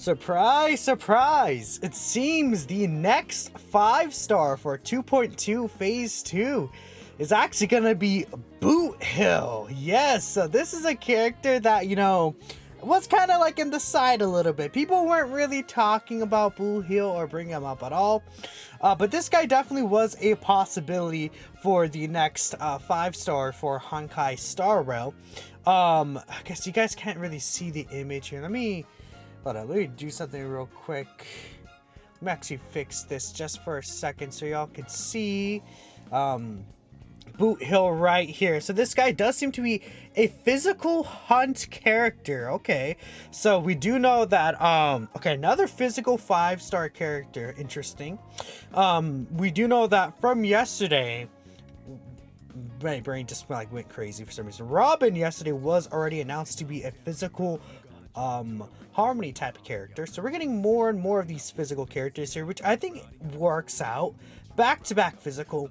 Surprise, surprise! It seems the next 5-star for 2.2 Phase 2 is actually gonna be Boothill. Yes, so this is a character that, was kind of like in the side a little bit. People weren't really talking about Boothill or bringing him up at all. But this guy definitely was a possibility for the next 5-star for Honkai Star Rail. I guess you guys can't really see the image here. Let me do something real quick. Let me actually fix this just for a second so y'all can see Boothill right here. So this guy does seem to be a physical hunt character. Okay, so we do know that okay, another physical 5-star character. Interesting. We do know that from yesterday, my brain just went crazy for some reason. Robin yesterday was already announced to be a physical harmony type of character, so we're getting more and more of these physical characters here, which I think works out. Back-to-back physical.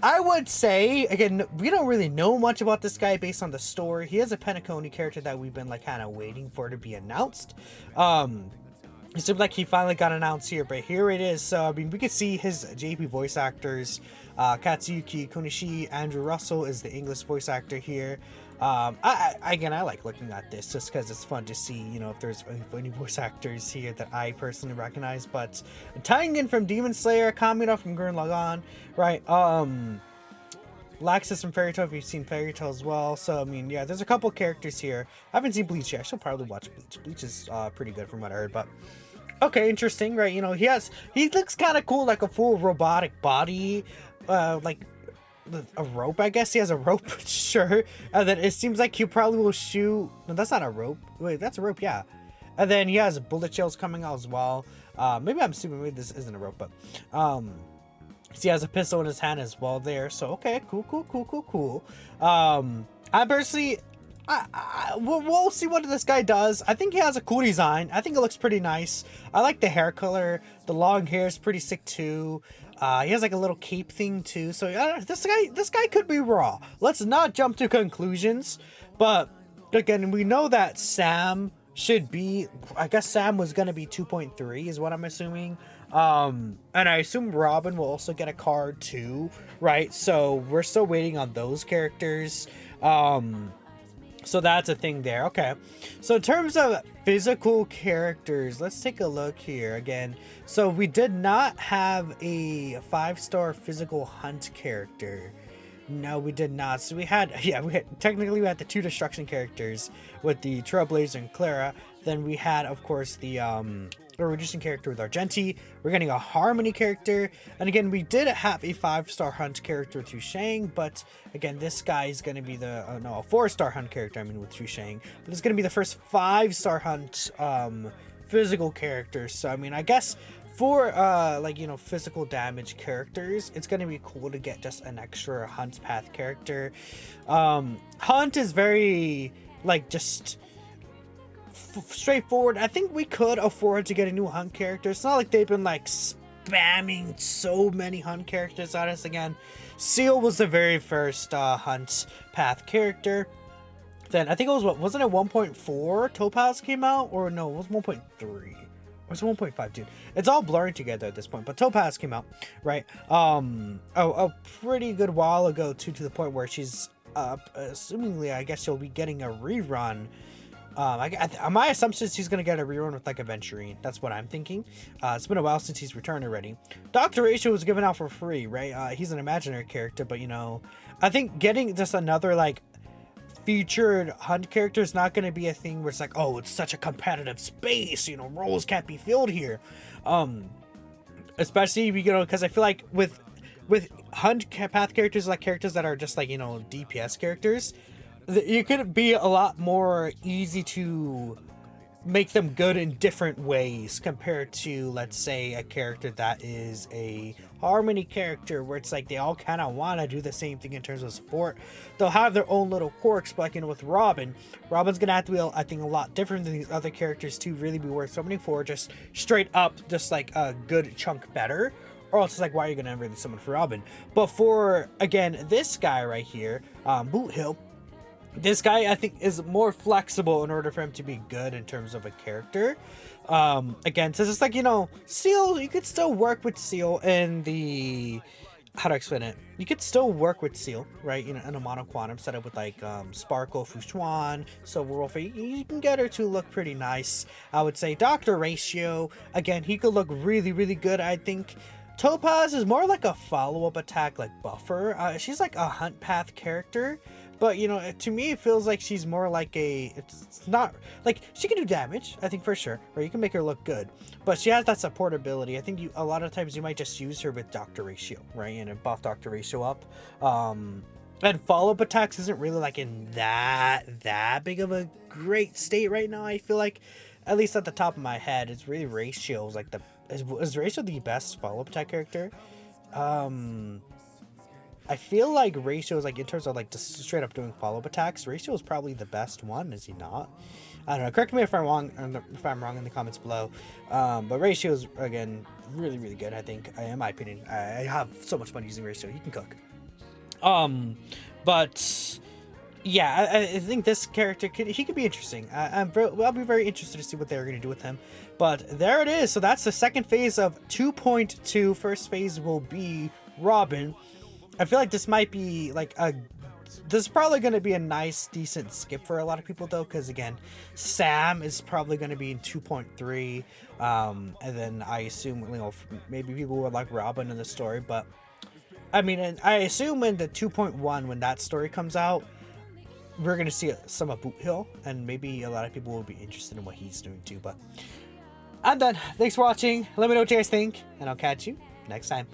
I would say, again, we don't really know much about this guy based on the story. He is a Penacony character that we've been kind of waiting for to be announced. It seems like he finally got announced here, but here it is. So I mean, we could see his JP voice actors. Katsuyuki Konishi, Andrew Russell is the English voice actor here. I like looking at this just because it's fun to see, if there's any voice actors here that I personally recognize. But tying in from Demon Slayer, Kamina from Gurren Lagann, right? Laxus from Fairy Tail, if you've seen Fairy Tail as well. So I mean, yeah, there's a couple characters here. I haven't seen Bleach yet. I should probably watch Bleach. Bleach is pretty good from what I heard, but okay, interesting, right? He looks kind of cool, like a full robotic body, like a rope, I guess. He has a rope, sure. And then it seems like he probably will shoot. No, that's not a rope. Wait, that's a rope, yeah. And then he has bullet shells coming out as well. Maybe I'm assuming maybe this isn't a rope, but so he has a pistol in his hand as well there. So okay, cool. I personally, we'll see what this guy does. I think he has a cool design. I think it looks pretty nice. I like the hair color. The long hair is pretty sick too. He has like a little cape thing too. So this guy could be raw. Let's not jump to conclusions. But again, we know that Sam should be. I guess Sam was gonna be 2.3 is what I'm assuming. And I assume Robin will also get a card too, right? So we're still waiting on those characters. So that's a thing there. Okay, so in terms of physical characters, let's take a look here again. So we did not have a 5-star physical hunt character. No, we did not. So we had technically we had the 2 destruction characters with the Trailblazer and Clara. Then we had, of course, the reducing character with Argenti. We're getting a harmony character, and again, we did have a 5-star hunt character with Shang, but again, this guy is going to be the a 4-star hunt character. I mean, with Shang, but it's going to be the first 5-star hunt physical character. So I mean, I guess for physical damage characters, it's going to be cool to get just an extra hunt path character. Hunt is very just straightforward. I think we could afford to get a new hunt character. It's not like they've been spamming so many hunt characters on us. Again, Seal was the very first hunt path character. Then I think it wasn't it 1.4 Topaz came out, or no, it was 1.3 or it's 1.5, dude. It's all blurring together at this point, but Topaz came out, right? A pretty good while ago to the point where she's assumingly, I guess she'll be getting a rerun. My assumption is he's gonna get a rerun with Aventurine. That's what I'm thinking. It's been a while since he's returned already. Dr. Ratio was given out for free, right? He's an imaginary character, but I think getting just another featured hunt character is not gonna be a thing where it's oh, it's such a competitive space. Roles can't be filled here. Especially because I feel like with hunt path characters, characters that are just DPS characters, you could be a lot more easy to make them good in different ways compared to, let's say, a character that is a harmony character where it's they all kind of want to do the same thing in terms of support. They'll have their own little quirks, but with Robin's gonna have to be, I think, a lot different than these other characters to really be worth summoning for. Just straight up, just a good chunk better. Or else it's why are you gonna really summon for Robin? But for, again, this guy right here, Boothill, This guy, I think, is more flexible in order for him to be good in terms of a character. Again, so it's like, you know, Seal, you could still work with Seal in the, how to explain it? You could still work with Seal, right? You know, in a monoquantum setup with like Sparkle, Fushuan, Silver Wolf. You can get her to look pretty nice. I would say Dr. Ratio, again, he could look really, really good, I think. Topaz is more like a follow-up attack, like buffer. She's like a hunt path character. But, you know, to me, it feels like she's more like a... It's not... Like, she can do damage, I think, for sure. Or you can make her look good. But she has that support ability. I think a lot of times you might just use her with Dr. Ratio, right? And buff Dr. Ratio up. And follow-up attacks isn't really, like, in that big of a great state right now, I feel like. At least at the top of my head, it's really Ratio's, like, the... Is Ratio the best follow-up attack character? I feel like Ratio is, like, in terms of, like, just straight up doing follow-up attacks, Ratio is probably the best one, is he not? I don't know. Correct me if I'm wrong, in the comments below. But Ratio is, again, really, really good, I think, in my opinion. I have so much fun using Ratio. He can cook. But yeah, I think this character could be interesting. I'll be very interested to see what they're going to do with him. But there it is. So that's the second phase of 2.2. First phase will be Robin. I feel like this might be like this is probably going to be a nice, decent skip for a lot of people though, because again, Sam is probably going to be in 2.3, and then I assume, you know, maybe people would like Robin in the story, but I mean, and I assume in the 2.1 when that story comes out, we're going to see some of Boothill, and maybe a lot of people will be interested in what he's doing too. But I'm done. Thanks for watching. Let me know what you guys think, and I'll catch you next time.